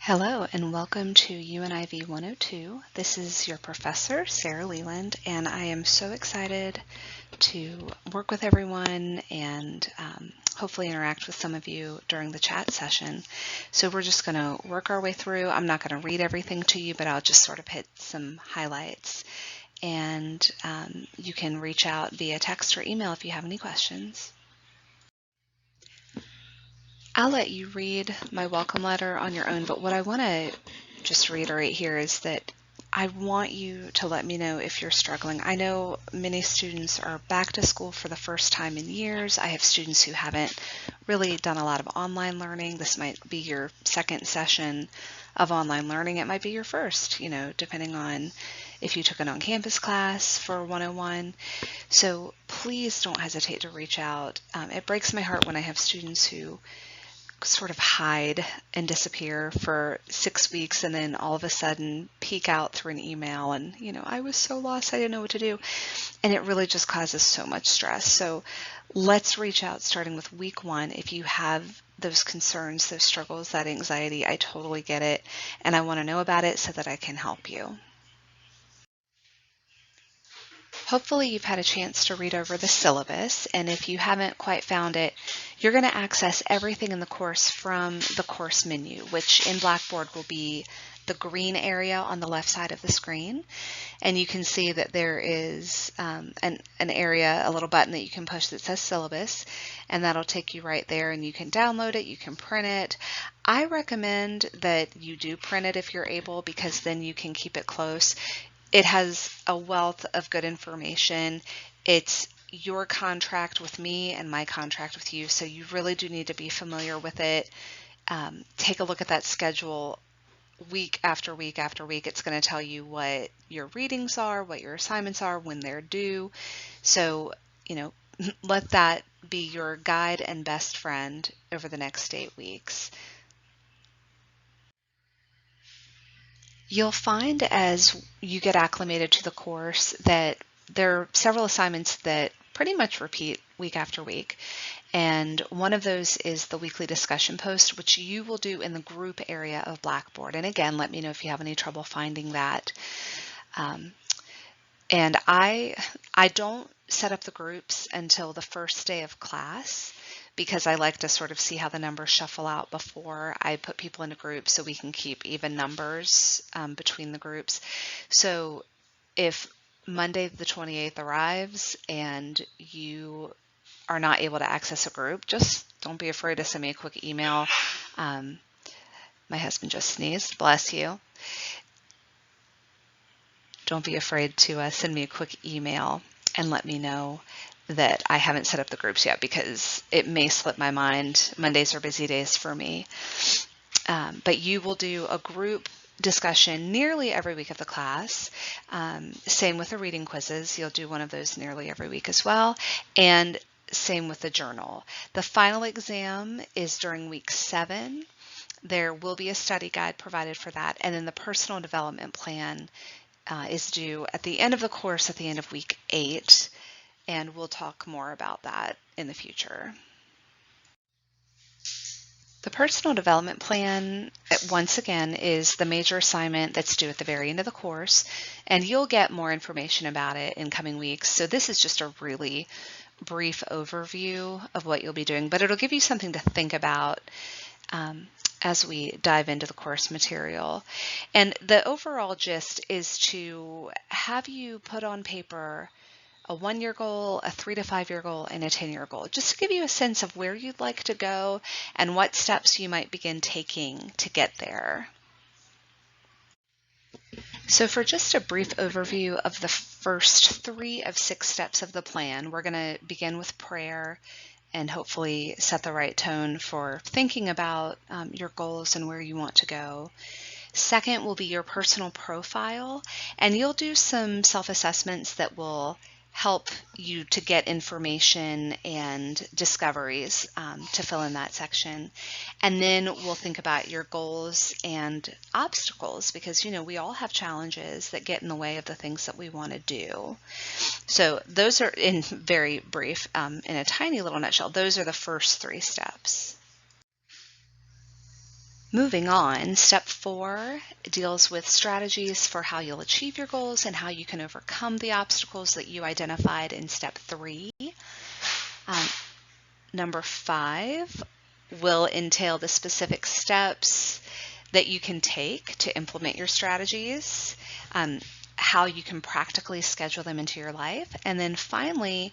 Hello and welcome to UNIV 102. This is your professor, Sarah Leland, and I am so excited to work with everyone and hopefully interact with some of you during the chat session. So we're just going to work our way through. I'm not going to read everything to you, but I'll just sort of hit some highlights. And you can reach out via text or email if you have any questions. I'll let you read my welcome letter on your own, but what I want to just reiterate here is that I want you to let me know if you're struggling. I know many students are back to school for the first time in years. I have students who haven't really done a lot of online learning. This might be your second session of online learning. It might be your first, depending on if you took an on-campus class for 101. So please don't hesitate to reach out. It breaks my heart when I have students who sort of hide and disappear for 6 weeks and then all of a sudden peek out through an email and, I was so lost, I didn't know what to do. And it really just causes so much stress. So let's reach out starting with week 1. If you have those concerns, those struggles, that anxiety, I totally get it. And I want to know about it so that I can help you. Hopefully you've had a chance to read over the syllabus, and if you haven't quite found it, you're going to access everything in the course from the course menu, which in Blackboard will be the green area on the left side of the screen. And you can see that there is an area, a little button that you can push that says syllabus, and that'll take you right there, and you can download it, you can print it. I recommend that you do print it if you're able, because then you can keep it close. It has a wealth of good information. It's your contract with me and my contract with you, so you really do need to be familiar with it. Take a look at that schedule week after week after week. It's going to tell you what your readings are, what your assignments are, when they're due. So, let that be your guide and best friend over the next 8 weeks. You'll find as you get acclimated to the course that there are several assignments that pretty much repeat week after week. And one of those is the weekly discussion post, which you will do in the group area of Blackboard. And again, let me know if you have any trouble finding that. And I don't set up the groups until the first day of class, because I like to sort of see how the numbers shuffle out before I put people into groups so we can keep even numbers between the groups. So if Monday the 28th arrives and you are not able to access a group, just don't be afraid to send me a quick email. My husband just sneezed, bless you. Don't be afraid to send me a quick email and let me know that I haven't set up the groups yet, because it may slip my mind. Mondays are busy days for me. But you will do a group discussion nearly every week of the class. Same with the reading quizzes. You'll do one of those nearly every week as well. And same with the journal. The final exam is during week 7. There will be a study guide provided for that. And then the personal development plan is due at the end of the course, at the end of week 8. And we'll talk more about that in the future. The personal development plan, once again, is the major assignment that's due at the very end of the course, and you'll get more information about it in coming weeks. So this is just a really brief overview of what you'll be doing, but it'll give you something to think about as we dive into the course material. And the overall gist is to have you put on paper a 1-year goal, a 3 to 5 year goal, and a 10-year goal, just to give you a sense of where you'd like to go and what steps you might begin taking to get there. So for just a brief overview of the first 3 of 6 steps of the plan, we're going to begin with prayer and hopefully set the right tone for thinking about your goals and where you want to go. Second will be your personal profile, and you'll do some self-assessments that will help you to get information and discoveries to fill in that section. And then we'll think about your goals and obstacles, because we all have challenges that get in the way of the things that we want to do. So those are, in very brief, in a tiny little nutshell, those are the first 3 steps. Moving on, step 4 deals with strategies for how you'll achieve your goals and how you can overcome the obstacles that you identified in step 3. Number 5 will entail the specific steps that you can take to implement your strategies, how you can practically schedule them into your life, and then finally,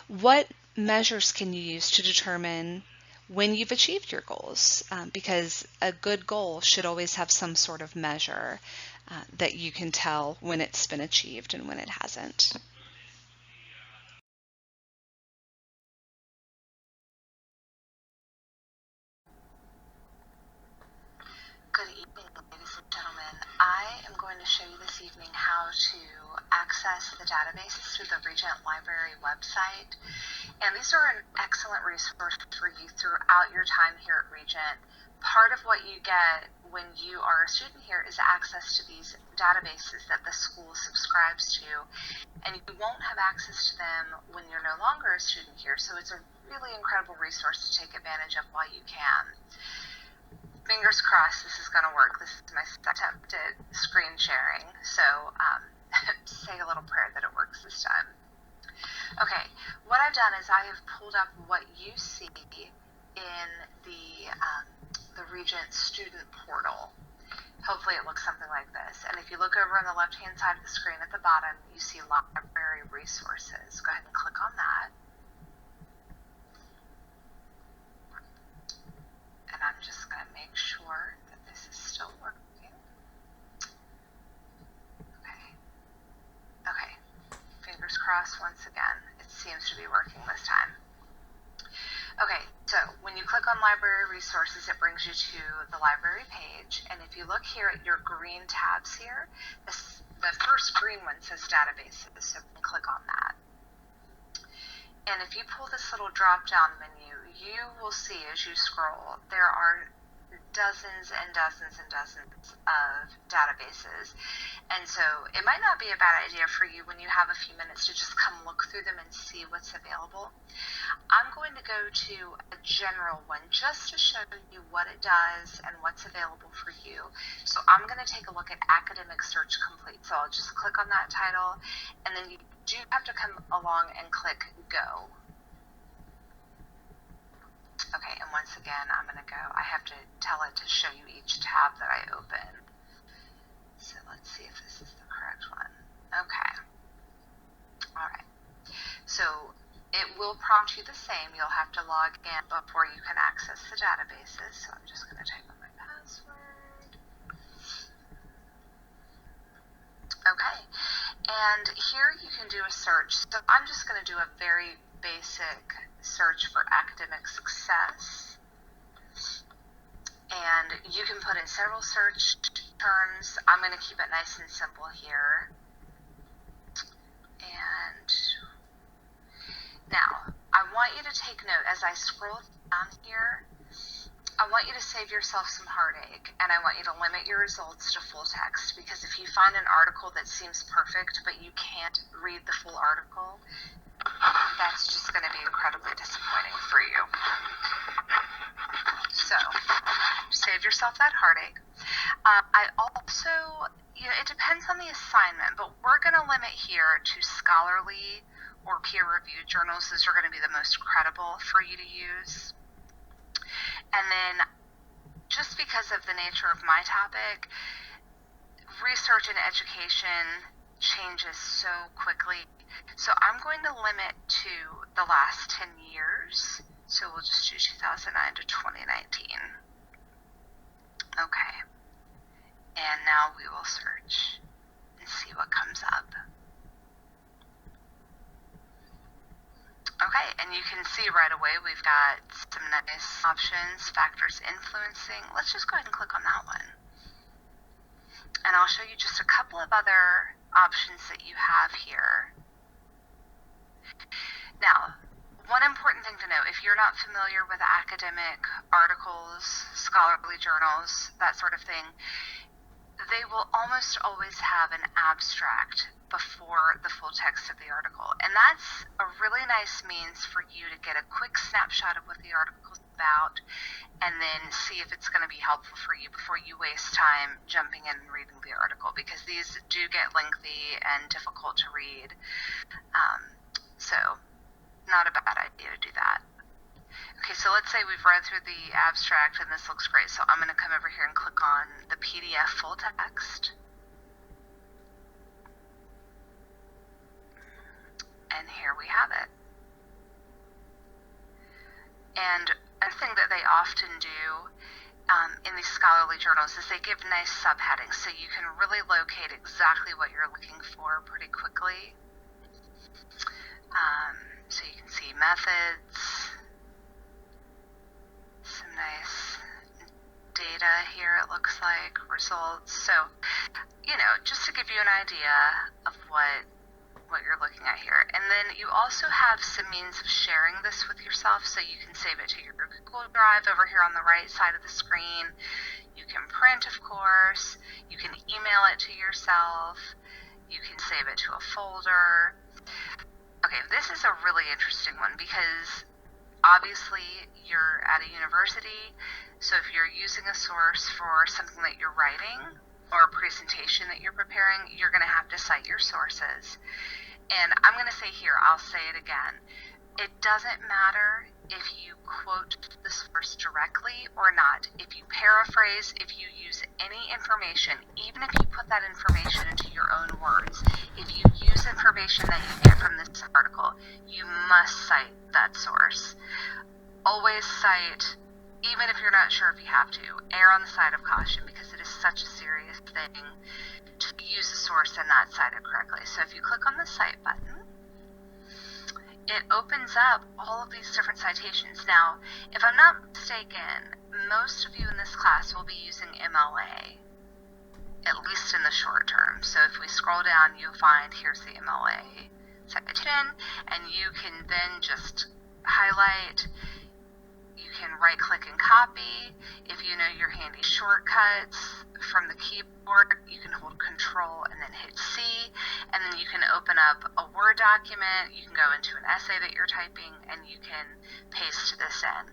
what measures can you use to determine when you've achieved your goals, because a good goal should always have some sort of measure that you can tell when it's been achieved and when it hasn't. Good evening, ladies and gentlemen. I am going to show you this evening how to access the databases through the Regent Library website. And these are an excellent resource for you throughout your time here at Regent. Part of what you get when you are a student here is access to these databases that the school subscribes to, and you won't have access to them when you're no longer a student here. So it's a really incredible resource to take advantage of while you can. Fingers crossed this is going to work. This is my attempt at screen sharing, so say a little prayer that it works this time. Okay, what I've done is I have pulled up what you see in the Regent student portal. Hopefully it looks something like this. And if you look over on the left-hand side of the screen at the bottom, you see library resources. Go ahead and click on that. And I'm just going to make sure that this is still working. Okay, fingers crossed once again. It seems to be working this time. Okay, so when you click on library resources, it brings you to the library page. And if you look here at your green tabs here, the first green one says databases, so you can click on that. And if you pull this little drop-down menu, you will see as you scroll, there are dozens and dozens and dozens of databases. And so it might not be a bad idea for you when you have a few minutes to just come look through them and see what's available. I'm going to go to a general one just to show you what it does and what's available for you. So I'm going to take a look at Academic Search Complete. So I'll just click on that title, and then you do have to come along and click Go. Okay, and once again, I'm going to go. I have to tell it to show you each tab that I open. So let's see if this is the correct one. Okay. All right. So it will prompt you the same. You'll have to log in before you can access the databases. So I'm just going to type in my password. Okay. And here you can do a search. So I'm just going to do a very basic search for academic success. And you can put in several search terms. I'm going to keep it nice and simple here. And now, I want you to take note as I scroll down here. I want you to save yourself some heartache, and I want you to limit your results to full text, because if you find an article that seems perfect but you can't read the full article, that's just going to be incredibly disappointing for you. So, save yourself that heartache. I also, it depends on the assignment, but we're going to limit here to scholarly or peer-reviewed journals. Those are going to be the most credible for you to use. And then, just because of the nature of my topic, research and education changes so quickly. So I'm going to limit to the last 10 years. So we'll just do 2009 to 2019. Okay. And now we will search and see what comes up. Okay, and you can see right away we've got some nice options, factors influencing. Let's just go ahead and click on that one. And I'll show you just a couple of other options that you have here. Now, one important thing to note, if you're not familiar with academic articles, scholarly journals, that sort of thing, they will almost always have an abstract before the full text of the article. And that's a really nice means for you to get a quick snapshot of what the article about, and then see if it's going to be helpful for you before you waste time jumping in and reading the article, because these do get lengthy and difficult to read. So not a bad idea to do that. Okay, so let's say we've read through the abstract and this looks great. So I'm going to come over here and click on the PDF full text. And here we have it. And a thing that they often do in these scholarly journals is they give nice subheadings, so you can really locate exactly what you're looking for pretty quickly. So you can see methods, some nice data here, it looks like, results. So, just to give you an idea of what you're looking at here. And then you also have some means of sharing this with yourself, so you can save it to your Google Drive over here on the right side of the screen. You can print, of course. You can email it to yourself. You can save it to a folder. Okay, this is a really interesting one because obviously you're at a university, so if you're using a source for something that you're writing or a presentation that you're preparing, you're going to have to cite your sources. And I'm going to say here, I'll say it again, it doesn't matter if you quote the source directly or not. If you paraphrase, if you use any information, even if you put that information into your own words, if you use information that you get from this article, you must cite that source. Always cite, even if you're not sure if you have to. Err on the side of caution, because it is such a serious thing to use the source and not cite it correctly. So if you click on the Cite button, it opens up all of these different citations. Now, if I'm not mistaken, most of you in this class will be using MLA, at least in the short term. So if we scroll down, you'll find here's the MLA citation, and you can then just highlight. You can right-click and copy. If you know your handy shortcuts from the keyboard, you can hold Control and then hit C, and then you can open up a Word document. You can go into an essay that you're typing, and you can paste this in.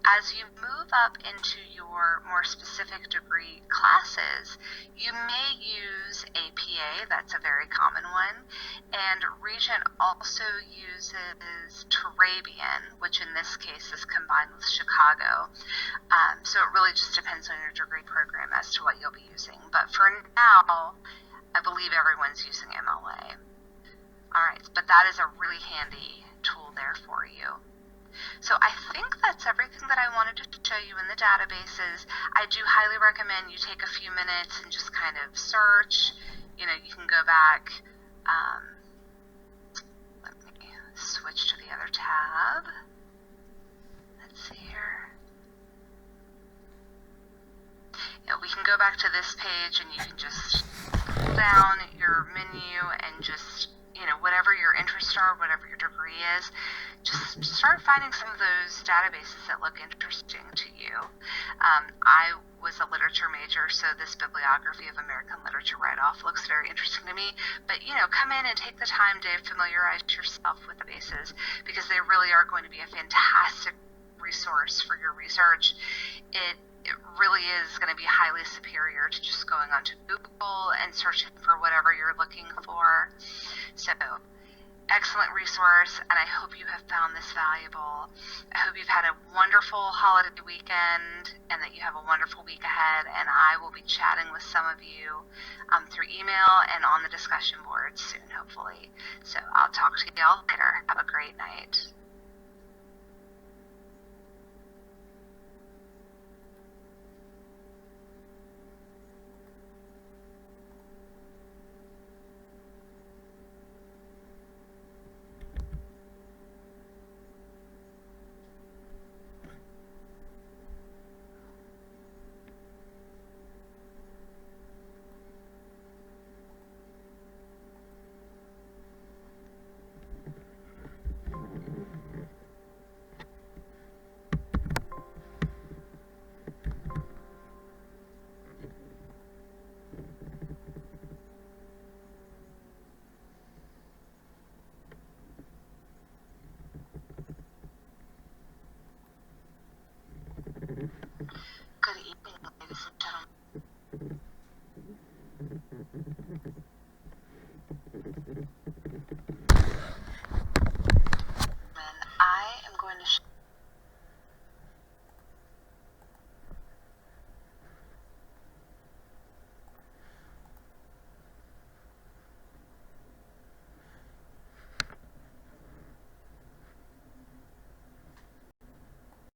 As you move up into your more specific degree classes, you may use APA. That's a very common one. And Regent also uses Turabian, which in this case is combined with Chicago. So it really just depends on your degree program as to what you'll be using. But for now, I believe everyone's using MLA. All right, but that is a really handy tool there for you. So I think that's everything that I wanted to show you in the databases. I do highly recommend you take a few minutes and just kind of search. You can go back. Let me switch to the other tab. Let's see here. We can go back to this page and you can just pull down your menu and just, whatever your interests are, whatever your degree is, just start finding some of those databases that look interesting to you. I was a literature major, so this bibliography of American literature write-off looks very interesting to me. But, come in and take the time to familiarize yourself with the bases, because they really are going to be a fantastic resource for your research. It really is going to be highly superior to just going onto Google and searching for whatever you're looking for. So, excellent resource, and I hope you have found this valuable. I hope you've had a wonderful holiday weekend and that you have a wonderful week ahead, and I will be chatting with some of you through email and on the discussion boards soon, hopefully. So I'll talk to you all later. Have a great night.